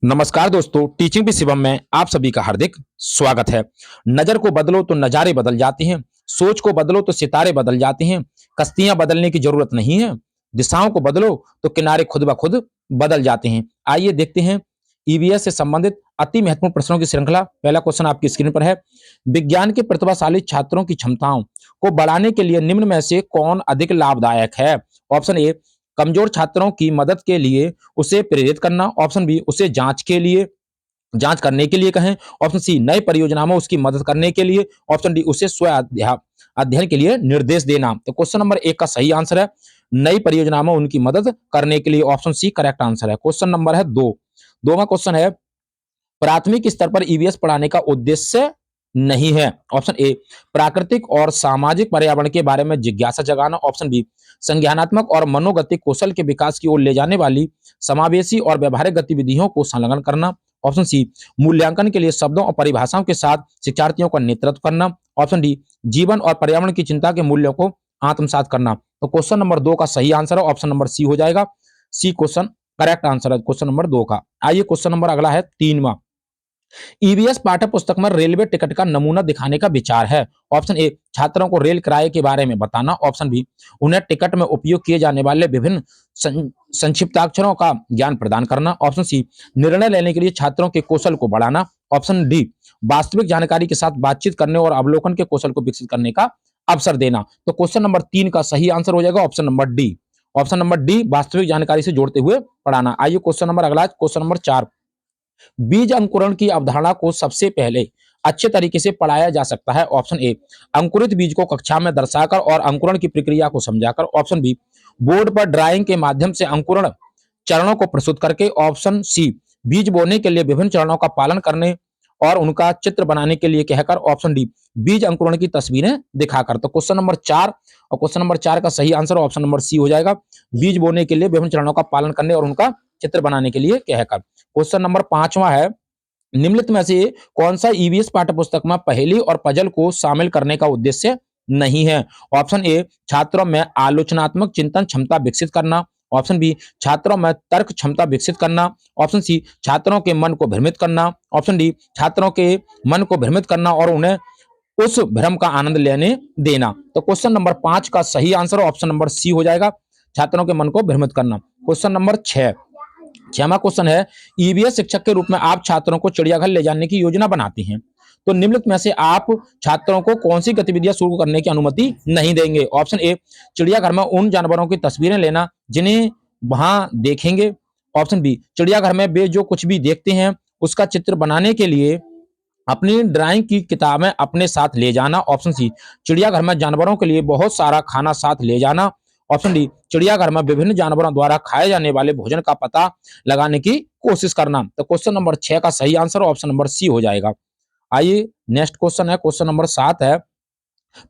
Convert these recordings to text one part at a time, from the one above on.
नमस्कार दोस्तों, teaching with Shivam में आप सभी का हार्दिक स्वागत है। नजर को बदलो तो नजारे बदल जाते हैं, सोच को बदलो तो सितारे बदल जाते हैं, कश्तियां बदलने की जरूरत नहीं है, दिशाओं को बदलो तो किनारे खुद ब खुद बदल जाते हैं। आइए देखते हैं ईवीएस से संबंधित अति महत्वपूर्ण प्रश्नों की श्रृंखला। पहला क्वेश्चन आपकी स्क्रीन पर है। विज्ञान के प्रतिभाशाली छात्रों की क्षमताओं को बढ़ाने के लिए निम्न में से कौन अधिक लाभदायक है? ऑप्शन ए, कमजोर छात्रों की मदद के लिए उसे प्रेरित करना। ऑप्शन बी, उसे जांच करने के लिए कहें। ऑप्शन सी, नए परियोजनाओं में उसकी मदद करने के लिए। ऑप्शन डी, उसे स्व अध्ययन के लिए निर्देश देना। तो क्वेश्चन नंबर 1 का सही आंसर है नई परियोजनाओं में उनकी मदद करने के लिए। ऑप्शन सी करेक्ट आंसर है। क्वेश्चन नंबर है 2। दोवां क्वेश्चन है, प्राथमिक स्तर पर ईवीएस पढ़ाने का उद्देश्य नहीं है। ऑप्शन ए, प्राकृतिक और सामाजिक पर्यावरण के बारे में जिज्ञासा जगाना। ऑप्शन बी, संज्ञानात्मक और मनोगतिक कौशल के विकास की ओर ले जाने वाली समावेशी और व्यवहारिक गतिविधियों को संलग्न करना। ऑप्शन सी, मूल्यांकन के लिए शब्दों और परिभाषाओं के साथ शिक्षार्थियों का नेतृत्व करना। ऑप्शन डी, जीवन और पर्यावरण की चिंता के मूल्यों को आत्मसात करना। तो क्वेश्चन नंबर 2 का सही आंसर है ऑप्शन नंबर सी हो जाएगा। सी क्वेश्चन करेक्ट आंसर है क्वेश्चन नंबर 2 का। आइए क्वेश्चन नंबर अगला है 3वां। ईवीएस पाठ्य पुस्तक में रेलवे टिकट का नमूना दिखाने का विचार है। ऑप्शन ए, छात्रों को रेल किराए के बारे में बताना। ऑप्शन बी, उन्हें टिकट में उपयोग किए जाने वाले विभिन्न संक्षिप्ताक्षरों का ज्ञान प्रदान करना। ऑप्शन सी, निर्णय लेने के लिए छात्रों के कौशल को बढ़ाना। ऑप्शन डी, वास्तविक जानकारी के साथ बातचीत करने और अवलोकन के कौशल को विकसित करने का अवसर देना। तो क्वेश्चन नंबर 3 का सही आंसर हो जाएगा option number D. Option number D, वास्तविक जानकारी से जोड़ते हुए पढ़ाना। आइए क्वेश्चन नंबर अगला, क्वेश्चन नंबर 4। बीज अंकुरण की अवधारणा को सबसे पहले अच्छे तरीके से पढ़ाया जा सकता है। ऑप्शन ए, अंकुरित बीज को कक्षा में दर्शाकर और अंकुरण की प्रक्रिया को समझाकर। ऑप्शन बी, बोर्ड पर ड्राइंग के माध्यम से अंकुरण चरणों को प्रस्तुत करके। ऑप्शन सी, बीज बोने के लिए विभिन्न चरणों का पालन करने और उनका चित्र बनाने के लिए कहकर। ऑप्शन डी, बीज अंकुरण की तस्वीरें दिखाकर। तो क्वेश्चन नंबर 4 और क्वेश्चन नंबर 4 का सही आंसर ऑप्शन नंबर सी हो जाएगा। बीज बोने के लिए विभिन्न चरणों का पालन करने और उनका चित्र बनाने के लिए कहकर। क्वेश्चन नंबर 5वां है, निम्नलिखित में से कौन सा ईवीएस पाठ्य पुस्तक में पहेली और पजल को शामिल करने का उद्देश्य नहीं है? ऑप्शन ए, छात्रों में आलोचनात्मक चिंतन क्षमता विकसित करना। ऑप्शन बी, छात्रों में तर्क क्षमता विकसित करना। ऑप्शन सी, छात्रों के मन को भ्रमित करना। ऑप्शन डी, छात्रों के मन को भ्रमित करना और उन्हें उस भ्रम का आनंद लेने देना। तो क्वेश्चन नंबर 5 का सही आंसर ऑप्शन नंबर सी हो जाएगा, छात्रों के मन को भ्रमित करना। क्वेश्चन नंबर 6वां क्वेश्चन है, ईवीएस शिक्षक के रूप में आप छात्रों को चिड़ियाघर ले जाने की योजना बनाते हैं, तो निम्नलिखित में से आप छात्रों को कौन सी गतिविधियां शुरू करने की अनुमति नहीं देंगे? ऑप्शन ए, चिड़ियाघर में उन जानवरों की तस्वीरें लेना जिन्हें वहां देखेंगे। ऑप्शन बी, चिड़ियाघर में वे जो कुछ भी देखते हैं उसका चित्र बनाने के लिए अपनी ड्राइंग की किताबें अपने साथ ले जाना। ऑप्शन सी, चिड़ियाघर में जानवरों के लिए बहुत सारा खाना साथ ले जाना। ऑप्शन डी, चिड़ियाघर में विभिन्न जानवरों द्वारा खाए जाने वाले भोजन का पता लगाने की कोशिश करना। तो क्वेश्चन नंबर 6 का सही आंसर ऑप्शन नंबर सी हो जाएगा। आइए नेक्स्ट क्वेश्चन है, क्वेश्चन नंबर 7 है,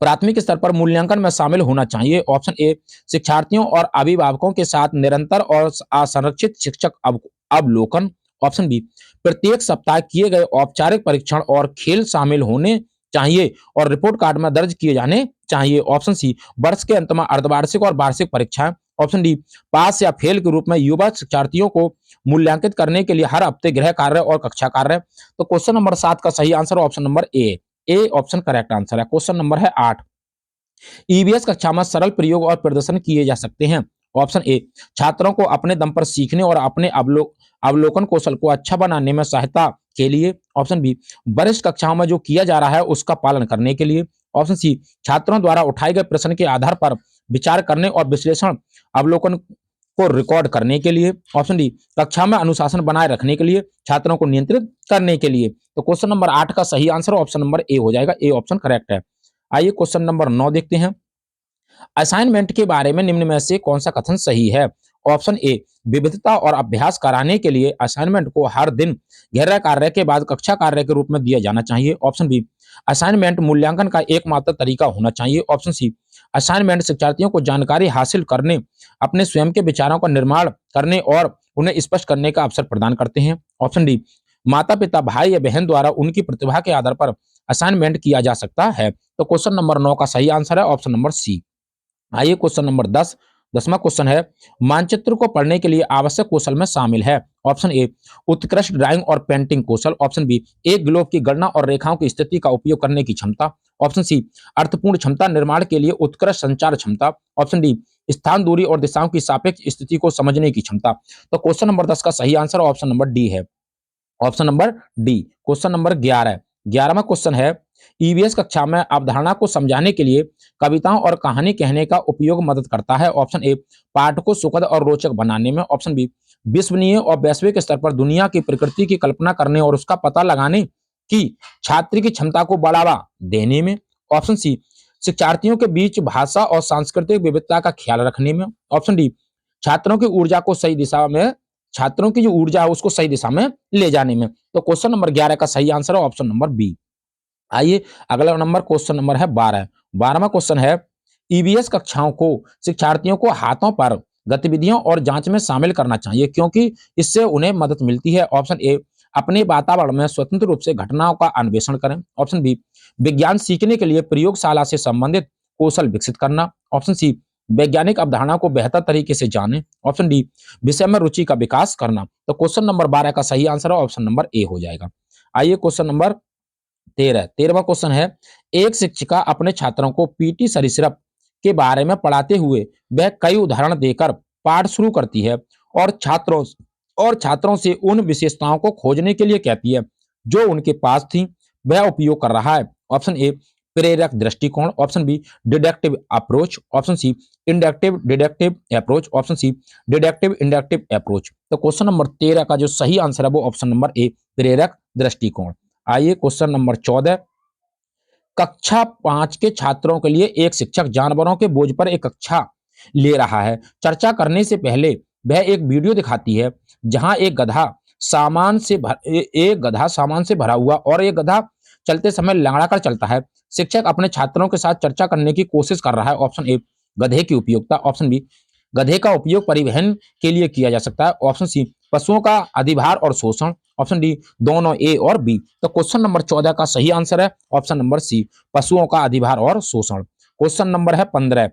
प्राथमिक स्तर पर मूल्यांकन में शामिल होना चाहिए। ऑप्शन ए, शिक्षार्थियों और अभिभावकों के साथ निरंतर और असंरक्षित शिक्षक अवलोकन। ऑप्शन बी, प्रत्येक सप्ताह किए गए औपचारिक परीक्षण और खेल शामिल होने चाहिए और रिपोर्ट कार्ड में दर्ज किए जाने चाहिए। ऑप्शन सी, वर्ष के अंत में अर्धवार्षिक और वार्षिक परीक्षाएं। ऑप्शन डी, पास या फेल के रूप में युवा शिक्षार्थियों को मूल्यांकित करने के लिए हर हफ्ते गृह कार्य और कक्षा कार्य। तो क्वेश्चन नंबर 7 का सही answer option number A option correct answer है। क्वेश्चन नंबर है 8, ईवीएस कक्षा में सरल प्रयोग और प्रदर्शन किए जा सकते हैं। ऑप्शन ए, छात्रों को अपने दम पर सीखने और अपने अवलोकन कौशल को अच्छा बनाने में सहायता के लिए। ऑप्शन बी, वरिष्ठ कक्षाओं में जो किया जा रहा है उसका पालन करने के लिए। ऑप्शन सी, छात्रों द्वारा उठाए गए प्रश्न के आधार पर विचार करने और विश्लेषण अवलोकन को रिकॉर्ड करने के लिए। ऑप्शन डी, कक्षा में अनुशासन बनाए रखने के लिए, छात्रों को नियंत्रित करने के लिए। तो क्वेश्चन नंबर 8 का सही आंसर ऑप्शन नंबर ए हो जाएगा, ए ऑप्शन करेक्ट है। आइए क्वेश्चन नंबर 9 देखते हैं, असाइनमेंट के बारे में निम्न में से कौन सा कथन सही है? ऑप्शन ए, विविधता और अभ्यास कराने के लिए असाइनमेंट को हर दिन गहरा कार्य के बाद कक्षा कार्य के रूप में दिया जाना चाहिए। ऑप्शन बी, असाइनमेंट मूल्यांकन का एकमात्र तरीका होना चाहिए। ऑप्शन सी, असाइनमेंट शिक्षार्थियों को जानकारी हासिल करने, अपने स्वयं के विचारों का निर्माण करने और उन्हें स्पष्ट करने का अवसर प्रदान करते हैं। ऑप्शन डी, माता पिता भाई या बहन द्वारा उनकी प्रतिभा के आधार पर असाइनमेंट किया जा सकता है। तो क्वेश्चन नंबर 9 का सही आंसर है ऑप्शन नंबर सी। आइए क्वेश्चन नंबर 10 10वां क्वेश्चन है, मानचित्र को पढ़ने के लिए आवश्यक कौशल में शामिल है। ऑप्शन ए, उत्कृष्ट ड्राइंग और पेंटिंग कौशल। ऑप्शन बी, एक ग्लोब की गणना और रेखाओं की स्थिति का उपयोग करने की क्षमता। ऑप्शन सी, अर्थपूर्ण क्षमता निर्माण के लिए उत्कृष्ट संचार क्षमता। ऑप्शन डी, स्थान, दूरी और दिशाओं की सापेक्ष स्थिति को समझने की क्षमता। तो क्वेश्चन नंबर 10 का सही आंसर ऑप्शन नंबर डी है। Option number D. Question number 11, 11वां क्वेश्चन है, ईवीएस कक्षा में अवधारणा को समझाने के लिए कविताओं और कहानी कहने का उपयोग मदद करता है। ऑप्शन ए, पाठ को सुखद और रोचक बनाने में। ऑप्शन बी, विश्वसनीय और वैश्विक स्तर पर दुनिया की प्रकृति की कल्पना करने और उसका पता लगाने की छात्र की क्षमता को बढ़ावा देने में। ऑप्शन सी, शिक्षार्थियों के बीच भाषा और सांस्कृतिक विविधता का ख्याल रखने में। ऑप्शन डी, छात्रों की ऊर्जा को सही दिशा में, छात्रों की जो ऊर्जा है उसको सही दिशा में ले जाने में। तो क्वेश्चन नंबर 11 का सही आंसर है ऑप्शन नंबर बी। आइए अगला नंबर, क्वेश्चन नंबर है 12, 12वां क्वेश्चन है, ईवीएस कक्षाओं को शिक्षार्थियों को हाथों पर गतिविधियों और जांच में शामिल करना चाहिए क्योंकि इससे उन्हें मदद मिलती है। ऑप्शन ए, अपने वातावरण में स्वतंत्र रूप से घटनाओं का अन्वेषण करें। ऑप्शन बी, विज्ञान सीखने के लिए प्रयोगशाला से संबंधित कौशल विकसित करना। ऑप्शन सी, वैज्ञानिक अवधारणा को बेहतर तरीके से जाने। ऑप्शन डी, विषय में रुचि का विकास करना। तो क्वेश्चन नंबर 12 का सही आंसर है ऑप्शन नंबर ए हो जाएगा। आइए क्वेश्चन नंबर 13, 13वां क्वेश्चन है, एक शिक्षिका अपने छात्रों को पीटी सरीसृप के बारे में पढ़ाते हुए वह कई उदाहरण देकर पाठ शुरू करती है और छात्रों से उन विशेषताओं को खोजने के लिए कहती है जो उनके पास थी, वह उपयोग कर रहा है। ऑप्शन ए, प्रेरक दृष्टिकोण। Option B, deductive approach. Option C, inductive deductive approach. Option C, deductive inductive approach. तो क्वेश्चन नंबर 13 का जो सही आंसर है वो ऑप्शन नंबर ए, प्रेरक दृष्टिकोण। आइए क्वेश्चन नंबर 14, कक्षा 5 के छात्रों के लिए एक शिक्षक जानवरों के बोझ पर एक कक्षा ले रहा है। चर्चा करने से पहले वह एक वीडियो दिखाती है जहां एक गधा सामान से भरा हुआ और एक गधा चलते समय लंगड़ा कर चलता है। शिक्षक अपने छात्रों के साथ चर्चा करने की कोशिश कर रहा है। ऑप्शन ए, गधे की उपयोगिता। ऑप्शन बी, गधे का उपयोग परिवहन के लिए किया जा सकता है। ऑप्शन सी, पशुओं का अधिभार और शोषण। ऑप्शन डी, दोनों ए और बी। तो क्वेश्चन नंबर 14 का सही आंसर है ऑप्शन नंबर सी, पशुओं का अधिभार और शोषण। क्वेश्चन नंबर है 15,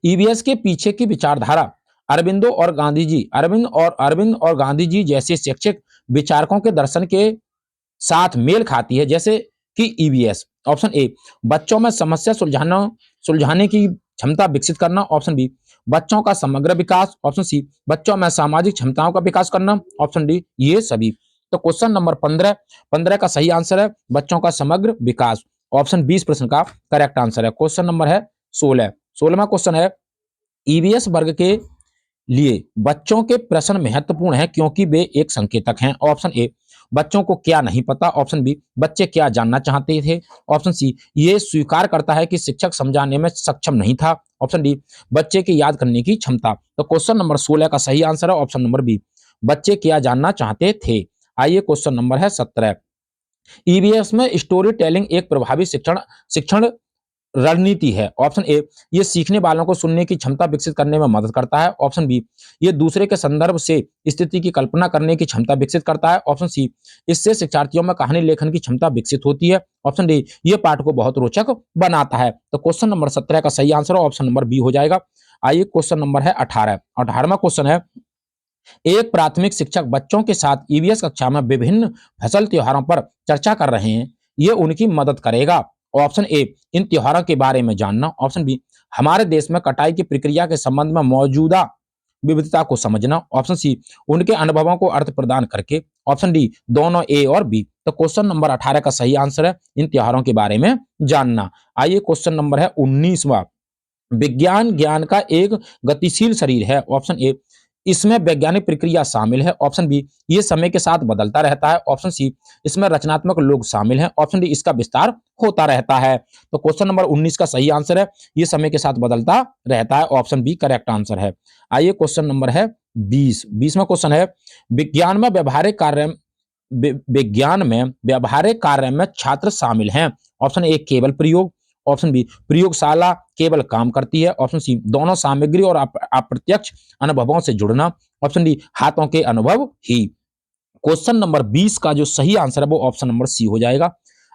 ईवीएस के पीछे की विचारधारा अरविंद और गांधी जी जैसे शैक्षिक विचारकों के दर्शन के साथ मेल खाती है जैसे कि ईवीएस। ऑप्शन ए, बच्चों में समस्या सुलझाने की क्षमता विकसित करना। ऑप्शन बी, बच्चों का समग्र विकास। ऑप्शन सी, बच्चों में सामाजिक क्षमताओं का विकास करना। ऑप्शन डी, ये सभी। तो क्वेश्चन नंबर 15 का सही आंसर है बच्चों का समग्र विकास। ऑप्शन 20 प्रश्न का करेक्ट आंसर है। क्वेश्चन नंबर है 16, 16वां क्वेश्चन है, ईवीएस वर्ग के लिए बच्चों के प्रश्न महत्वपूर्ण हैं क्योंकि वे एक संकेतक हैं। ऑप्शन ए, बच्चों को क्या नहीं पता। ऑप्शन बी, बच्चे क्या जानना चाहते थे। ऑप्शन सी, ये स्वीकार करता है कि शिक्षक समझाने में सक्षम नहीं था। ऑप्शन डी, बच्चे की याद करने की क्षमता। तो क्वेश्चन नंबर 16 का सही आंसर है ऑप्शन नंबर बी, बच्चे क्या जानना चाहते थे। आइए क्वेश्चन नंबर है 17, ईवीएस में स्टोरी टेलिंग एक प्रभावी शिक्षण शिक्षण रणनीति है। ऑप्शन ए, ये सीखने वालों को सुनने की क्षमता विकसित करने में मदद करता है। ऑप्शन बी, ये दूसरे के संदर्भ से स्थिति की कल्पना करने की क्षमता विकसित करता है। ऑप्शन सी, इससे शिक्षार्थियों में कहानी लेखन की क्षमता विकसित होती है। ऑप्शन डी, ये पाठ को बहुत रोचक बनाता है। तो क्वेश्चन नंबर 17 का सही आंसर ऑप्शन नंबर बी हो जाएगा। आइए क्वेश्चन नंबर है 18, 18वां क्वेश्चन है, एक प्राथमिक शिक्षक बच्चों के साथ ईवीएस कक्षा में विभिन्न फसल त्योहारों पर चर्चा कर रहे हैं, ये उनकी मदद करेगा। ऑप्शन ए, इन त्योहारों के बारे में जानना। ऑप्शन बी, हमारे देश में कटाई की प्रक्रिया के संबंध में मौजूदा विविधता को समझना। ऑप्शन सी, उनके अनुभवों को अर्थ प्रदान करके। ऑप्शन डी, दोनों ए और बी। तो क्वेश्चन नंबर 18 का सही आंसर है इन त्योहारों के बारे में जानना। आइए क्वेश्चन नंबर है 19वां, विज्ञान ज्ञान का एक गतिशील शरीर है। ऑप्शन ए, इसमें वैज्ञानिक प्रक्रिया शामिल है। ऑप्शन बी, ये समय के साथ बदलता रहता है। ऑप्शन सी, इसमें रचनात्मक लोग शामिल हैं। ऑप्शन डी, इसका विस्तार होता रहता है। तो क्वेश्चन नंबर 19 का सही आंसर है ये समय के साथ बदलता रहता है। ऑप्शन बी करेक्ट आंसर है। आइए क्वेश्चन नंबर है 20, 20वां क्वेश्चन है, विज्ञान में व्यावहारिक कार्य में छात्र शामिल हैं। ऑप्शन ए, केवल प्रयोग। ऑप्शन बी, प्रयोगशाला केवल काम करती है। ऑप्शन सी, दोनों सामग्री और अप्रत्यक्ष अनुभवों से जुड़ना। ऑप्शन डी, हाथों के अनुभव ही। क्वेश्चन नंबर 20 का जो सही आंसर है वो ऑप्शन नंबर सी हो जाएगा।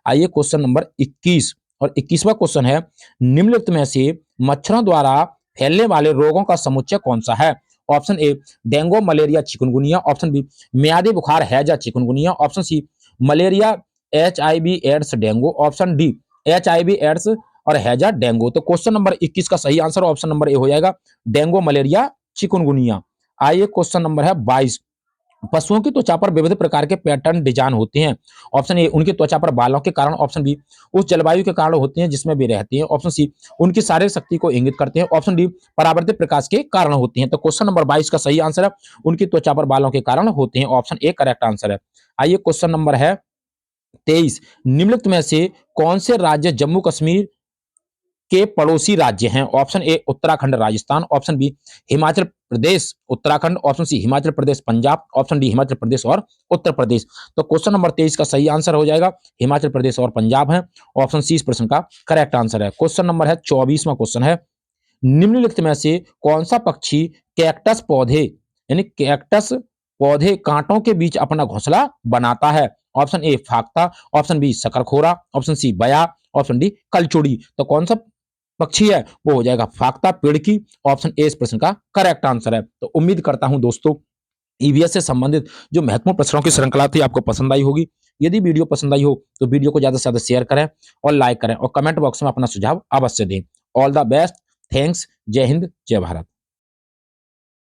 आइए क्वेश्चन नंबर 21 और 21वां क्वेश्चन है, निम्नलिखित में से मच्छरों द्वारा फैलने वाले रोगों का समुच्चय कौन सा है? Option A dengue, malaria, chikungunya. Option B मियादी बुखार, हैजा, चिकनगुनिया। Option C malaria, HIV AIDS, dengue. Option D HIV AIDS और हैजा, डेंगू। तो क्वेश्चन नंबर 21 का सही आंसर ऑप्शन नंबर ए हो जाएगा, डेंगू, मलेरिया, चिकनगुनिया। आइए क्वेश्चन नंबर है 22। पशुओं की त्वचा पर विविध प्रकार के पैटर्न डिजाइन होते हैं। ऑप्शन ए उनकी त्वचा पर बालों के कारण। ऑप्शन बी उस जलवायु के कारण होते हैं जिसमें वे रहते हैं। ऑप्शन सी उनकी शारीरिक शक्ति को इंगित करते हैं। ऑप्शन डी परावर्तित प्रकाश के कारण होते हैं। तो क्वेश्चन नंबर 22 का सही आंसर है उनकी त्वचा पर बालों के कारण होते हैं। ऑप्शन ए करेक्ट आंसर है। आइए क्वेश्चन नंबर है 23। निम्नलिखित में से कौन से राज्य जम्मू कश्मीर के पड़ोसी राज्य हैं? Option A Uttarakhand, Rajasthan. Option B Himachal Pradesh, Uttarakhand. Option C Himachal Pradesh, Punjab. Option D Himachal Pradesh और उत्तर प्रदेश। तो क्वेश्चन नंबर 23 का सही आंसर हो जाएगा हिमाचल प्रदेश और पंजाब है। ऑप्शन सी इस प्रश्न का करेक्ट आंसर है। क्वेश्चन नंबर है 24वां क्वेश्चन है, निम्नलिखित में से कौन सा पक्षी कैक्टस पौधे यानी कैक्टस पौधे कांटों के बीच अपना घोंसला बनाता है? ऑप्शन ए फाख्ता। ऑप्शन बी शकरखोरा। ऑप्शन सी बया। ऑप्शन डी कलचुड़ी। तो कौन सा पक्षी है वो हो जाएगा फाख्ता, पेड़ की। ऑप्शन ए इस प्रश्न का करेक्ट आंसर है। तो उम्मीद करता हूं दोस्तों ईवीएस से संबंधित जो महत्वपूर्ण प्रश्नों की श्रृंखला थी आपको पसंद आई होगी। यदि वीडियो पसंद आई हो तो वीडियो को ज्यादा से ज्यादा शेयर करें और लाइक करें और कमेंट बॉक्स में अपना सुझाव अवश्य दें। ऑल द बेस्ट, थैंक्स, जय हिंद, जय भारत।